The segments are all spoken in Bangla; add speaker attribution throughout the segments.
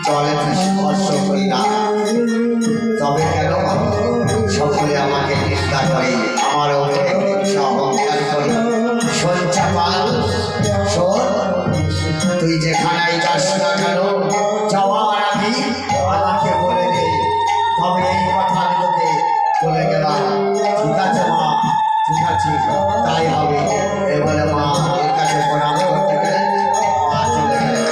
Speaker 1: জলে স্পর্শ করি না, তবে কেন সকলে আমাকে নিন্দা করে, আমার উপরে অহংকার করে। শোন চাপাল, শোন, তুই যেখানেই যাস না কেন যাওয়ার আগে আমাকে বলে দে, তবে এই কথা আমি তোকে বলে গেলাম। ঠিক আছে মা, ঠিক আছে, তাই হবে। এবারে মা এর কাছে প্রণাম করতে গেলেন, মা চলে গেলেন।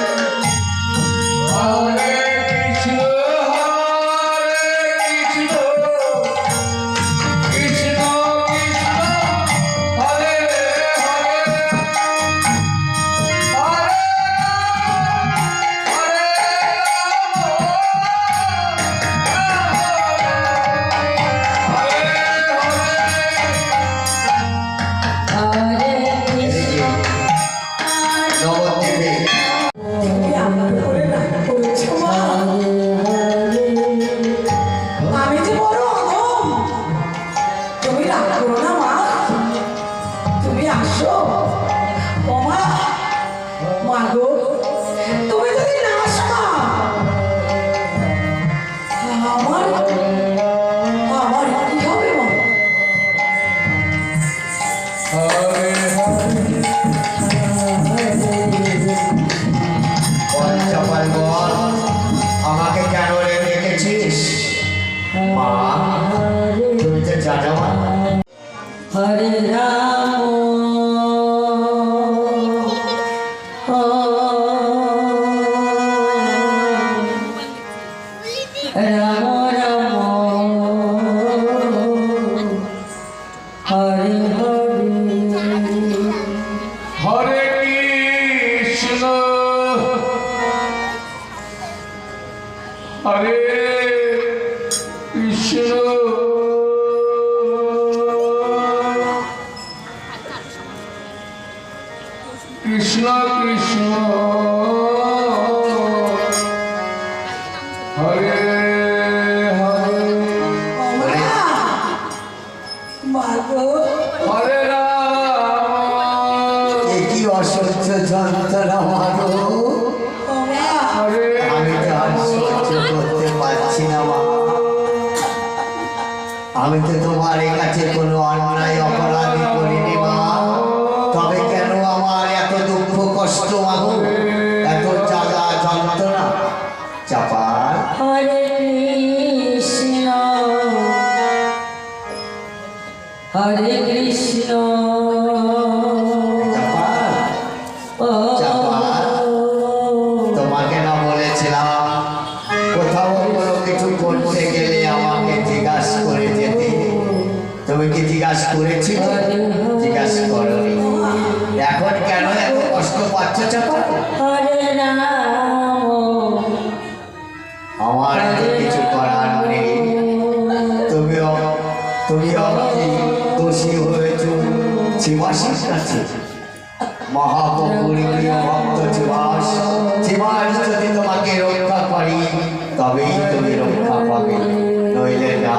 Speaker 1: আমাকে কেন রেখেছিস মা? তুমি তো জানো
Speaker 2: হরে রাম রাম রাম হরে হরে
Speaker 3: হরে কৃষ্ণ হরে কৃষ্ণ কৃষ্ণ কৃষ্ণ হরে হরে হরে রাম।
Speaker 1: কি অসহ্য যন্ত্রণা মাগো,
Speaker 3: হরে
Speaker 1: আমি তো আর সহ্য করতে পারছি না মা। আমি তো তোমার কাছে কোনো অন্যায় অপরাধী করিনি মা, তবে কেন আমার এত দুঃখ কষ্ট মাগো, এত জ্বালা যন্ত্রণা? চাপা
Speaker 2: হরে কৃষ্ণ হরে কৃষ্ণ
Speaker 1: তোমাকে না বলেছিলাম কোথাও কোনো কিছু করতে গেলে আমাকে জিজ্ঞাসা করে যেতে? তুমি কি জিজ্ঞাসা করেছিল? জিজ্ঞাসা করনি। এখন কেন এত কষ্ট পাচ্ছ চাপা?
Speaker 2: হরে রাম
Speaker 1: আমার তো কিছু করার নেই, তুমিও দোষী হয়েছ শিবাসের কাছে। মহাপ্রভুর প্রিয় ভক্ত শিবাস, শিবাস যদি তোমাকে রক্ষা করি তবেই তুমি রক্ষা পাবে, নইলে না।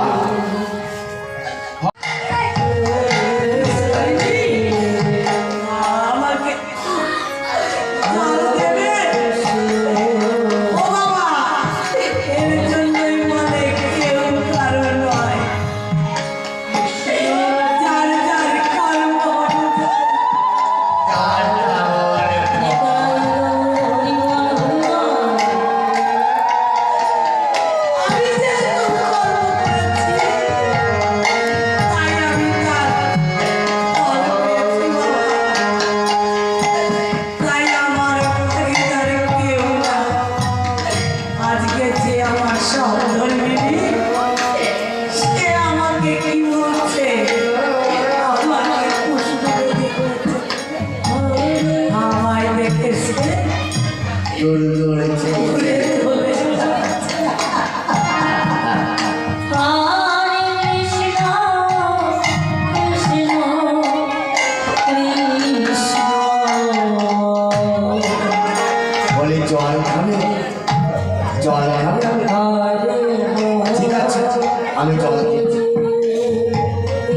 Speaker 1: আমি জল দিচ্ছি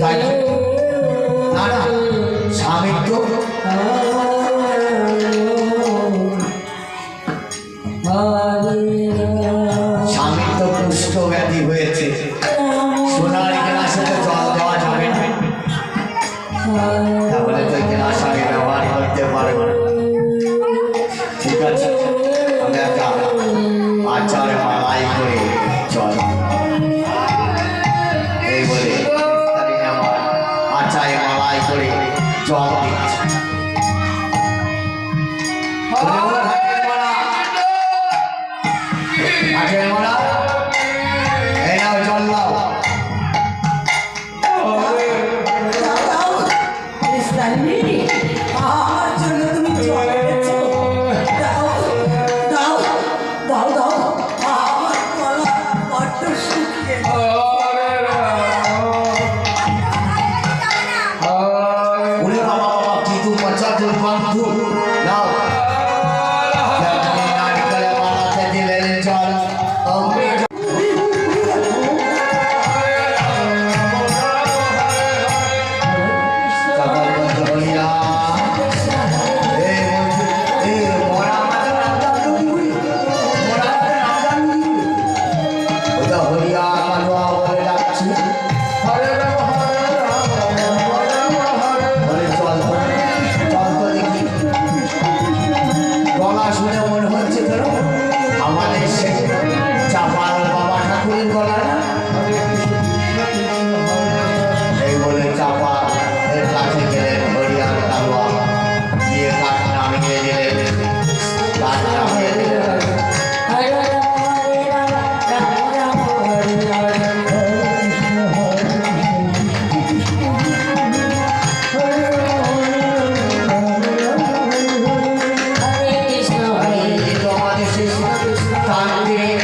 Speaker 1: তাই না না স্বামীর তো স্বামীর তো কুষ্ঠ ব্যাধি হয়েছে, সোনার গ্লাসে তো জল দেওয়া যাবে না, তাহলে তো গ্লাস আমি ব্যবহার করতে পারবো না। ঠিক আছে, আমি একটা আচার মালাই করে চল, এই বলে আমি আমার আচারে মালাই করে জল দিচ্ছি। আচারে মালা, এই নাও জল নাও।
Speaker 2: আমার জন্য তুমি জল এনেছো? দাও দাও দাও দাও, আমার গলা বড্ড শুকিয়ে
Speaker 1: ওরে বাবা বাবা, কি তু বাচ্চা তোর বন্ধু নাও। আপনি নারকেল মালাতে দিলেন জল, অমৃত কাবার বন্ধ হইয়া এ বন্ধু, এ মোরা আমাদের নাম জানলো কি করে? মোরা আমাদের নাম জানলো কি করে? ওটা হইয়া কালুয়া বলে ডাকছি, বলে চল তো, চল তো দেখি। গলা শুনে মনে হচ্ছে তোর আমাদের সে চাপাল বাবা ঠাকুরের গলা না? এই বলে চাপা এর কাছে গেলেন, হরিয়ার কালুয়া দিয়ে কাঠ নামিয়ে দিলেন, কাঠ নামিয়ে দিলেন।
Speaker 2: হরে রাম হরে রাম রাম রাম হরে হরে হরে কৃষ্ণ হরে
Speaker 1: এই তো আমাদের সেই তান্ত্রিক।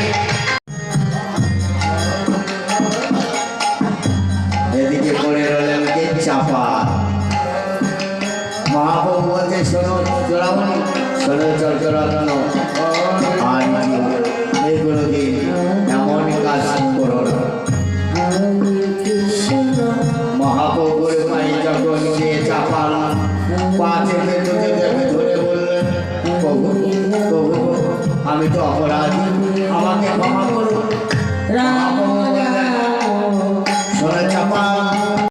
Speaker 1: এদিকে পড়ে রইলেন কে? চাপা। মহাপ্রভু বলতে শোনো চোরামণি, শোনো চর্চরত্ন, আর এগুলো কি এমন কাজ করো না। মহাপ্রভুর পায়ে যখন গিয়ে চাপাল পা চেপে ধরে বললেন, প্রভু প্রভু আমি তো অপরাধী, আমাকে ক্ষমা করুন।
Speaker 2: রাম রাম